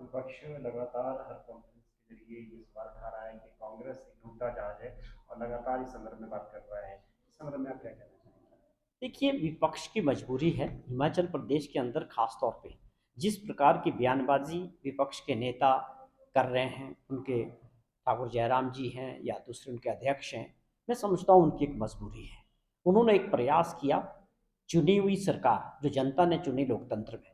विपक्ष लगातार हर कॉन्फ्रेंस के जरिए ये सवाल उठा रहा है कि कांग्रेस एक झूठा जहाज है और लगातार इस संदर्भ में बात कर रहा है। इस संदर्भ में आप क्या कहना चाहेंगे? देखिए, विपक्ष की मजबूरी है हिमाचल प्रदेश के अंदर खास तौर पे जिस प्रकार की बयानबाजी विपक्ष के नेता कर रहे हैं, उनके ठाकुर जयराम जी हैं या दूसरे उनके अध्यक्ष हैं, मैं समझता हूँ उनकी एक मजबूरी है। उन्होंने एक प्रयास किया, चुनी हुई सरकार जो जनता ने चुनी लोकतंत्र में,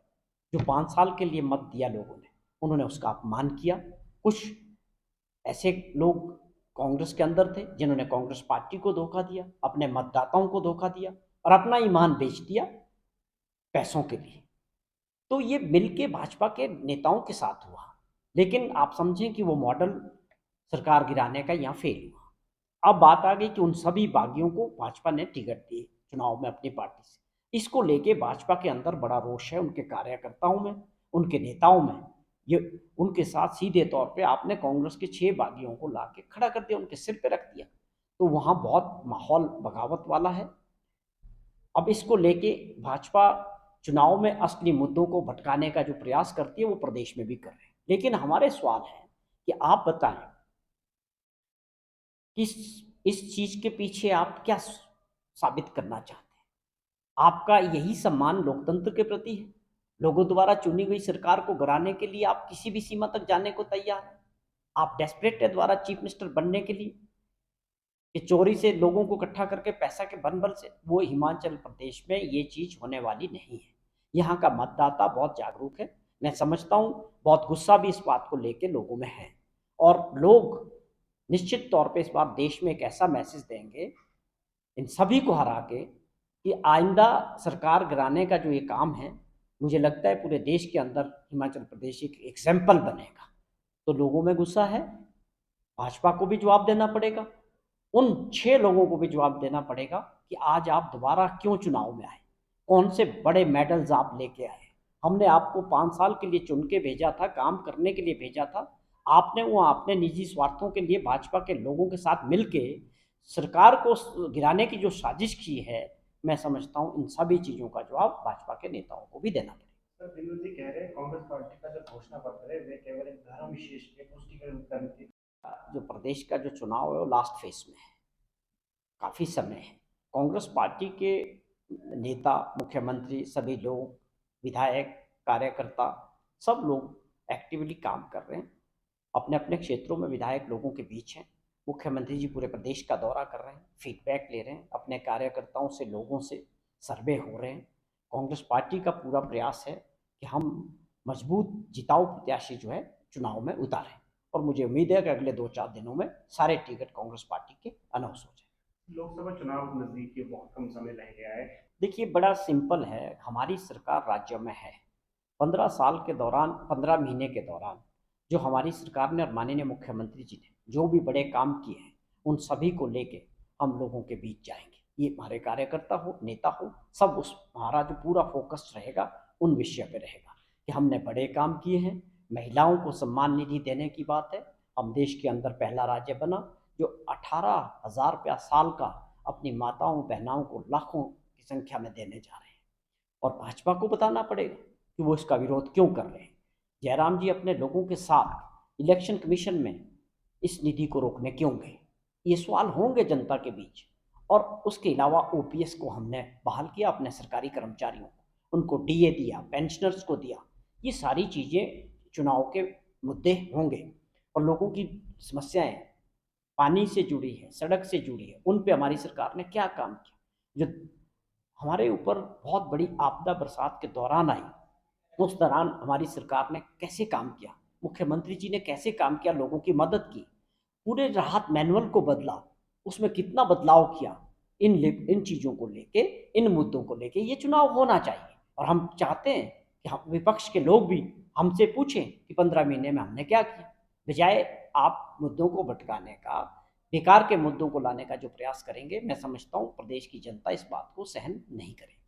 जो 5 साल के लिए मत दिया लोगों ने, उन्होंने उसका अपमान किया। कुछ ऐसे लोग कांग्रेस के अंदर थे जिन्होंने कांग्रेस पार्टी को धोखा दिया, अपने मतदाताओं को धोखा दिया और अपना ईमान बेच दिया पैसों के लिए। तो ये मिलके भाजपा के नेताओं के साथ हुआ। लेकिन आप समझें कि वो मॉडल सरकार गिराने का यहाँ फेल हुआ। अब बात आ गई कि उन सभी बागियों को भाजपा ने टिकट दिए चुनाव में अपनी पार्टी से। इसको लेके भाजपा के अंदर बड़ा रोष है, उनके कार्यकर्ताओं में, उनके नेताओं में। ये उनके साथ सीधे तौर पे आपने कांग्रेस के 6 बागियों को ला के खड़ा कर दिया, उनके सिर पे रख दिया। तो वहाँ बहुत माहौल बगावत वाला है। अब इसको लेके भाजपा चुनाव में असली मुद्दों को भटकाने का जो प्रयास करती है वो प्रदेश में भी कर रहे हैं। लेकिन हमारे सवाल है कि आप बताएं कि इस चीज के पीछे आप क्या साबित करना चाहते हैं? आपका यही सम्मान लोकतंत्र के प्रति है? लोगों द्वारा चुनी गई सरकार को गिराने के लिए आप किसी भी सीमा तक जाने को तैयार हैं? आप डेस्परेट है द्वारा चीफ मिनिस्टर बनने के लिए कि चोरी से लोगों को इकट्ठा करके पैसा के बनबल से? वो हिमाचल प्रदेश में ये चीज होने वाली नहीं है। यहाँ का मतदाता बहुत जागरूक है। मैं समझता हूँ बहुत गुस्सा भी इस बात को लेके लोगों में है। और लोग निश्चित तौर पे इस बार देश में एक ऐसा मैसेज देंगे इन सभी को हरा के कि आइंदा सरकार गिराने का जो ये काम है, मुझे लगता है पूरे देश के अंदर हिमाचल प्रदेश एक एग्जाम्पल बनेगा। तो लोगों में गुस्सा है, भाजपा को भी जवाब देना पड़ेगा, उन 6 लोगों को भी जवाब देना पड़ेगा कि आज आप दोबारा क्यों चुनाव में आए, कौन से बड़े मेडल्स आप लेके आए। हमने आपको 5 साल के लिए चुन के भेजा था, काम करने के लिए भेजा था। आपने वो अपने निजी स्वार्थों के लिए भाजपा के लोगों के साथ मिलके सरकार को गिराने की जो साजिश की है, मैं समझता हूँ इन सभी चीज़ों का जवाब भाजपा के नेताओं को भी देना पड़ेगा। सर, विनोद जी कह रहे हैं कांग्रेस पार्टी का जो घोषणा पत्र है वे केवल एक धर्म विशेष के पुष्टिकरण करने के। जो प्रदेश का जो चुनाव है वो लास्ट फेज में है, काफ़ी समय है। कांग्रेस पार्टी के नेता, मुख्यमंत्री, सभी लोग, विधायक, कार्यकर्ता, सब लोग एक्टिवली काम कर रहे हैं। अपने अपने क्षेत्रों में विधायक लोगों के बीच हैं। मुख्यमंत्री जी पूरे प्रदेश का दौरा कर रहे हैं, फीडबैक ले रहे हैं, अपने कार्यकर्ताओं से, लोगों से सर्वे हो रहे हैं। कांग्रेस पार्टी का पूरा प्रयास है कि हम मजबूत जिताऊ प्रत्याशी जो है चुनाव में उतारें। और मुझे उम्मीद है कि अगले 2-4 दिनों में सारे टिकट कांग्रेस पार्टी के अनाउंस हो जाए। लोकसभा चुनाव नजदीक के बहुत कम समय रह गया है। देखिए, बड़ा सिंपल है, हमारी सरकार राज्य में है। 15 साल के दौरान, 15 महीने के दौरान जो हमारी सरकार ने और माननीय मुख्यमंत्री जी ने जो भी बड़े काम किए हैं, उन सभी को लेके हम लोगों के बीच जाएंगे। ये हमारे कार्यकर्ता हो, नेता हो, सब उस हमारा जो पूरा फोकस रहेगा उन विषय पे रहेगा कि हमने बड़े काम किए हैं। महिलाओं को सम्मान निधि देने की बात है। हम देश के अंदर पहला राज्य बना जो 18,000 रुपया साल का अपनी माताओं बहनाओं को लाखों की संख्या में देने जा रहे हैं। और भाजपा को बताना पड़ेगा कि वो इसका विरोध क्यों कर रहे हैं। जयराम जी अपने लोगों के साथ इलेक्शन कमीशन में इस निधि को रोकने क्यों गए, ये सवाल होंगे जनता के बीच। और उसके अलावा ओपीएस को हमने बहाल किया, अपने सरकारी कर्मचारियों को, उनको डीए दिया, पेंशनर्स को दिया। ये सारी चीज़ें चुनाव के मुद्दे होंगे। और लोगों की समस्याएं पानी से जुड़ी है, सड़क से जुड़ी है, उन पे हमारी सरकार ने क्या काम किया। जो हमारे ऊपर बहुत बड़ी आपदा बरसात के दौरान आई, उस दौरान हमारी सरकार ने कैसे काम किया, मुख्यमंत्री जी ने कैसे काम किया, लोगों की मदद की, पूरे राहत मैनुअल को बदला, उसमें कितना बदलाव किया। इन चीज़ों को लेके, इन मुद्दों को लेके ये चुनाव होना चाहिए। और हम चाहते हैं कि हम विपक्ष के लोग भी हमसे पूछें कि 15 महीने में हमने क्या किया, बजाय आप मुद्दों को भटकाने का, बेकार के मुद्दों को लाने का जो प्रयास करेंगे, मैं समझता हूँ प्रदेश की जनता इस बात को सहन नहीं करेगी।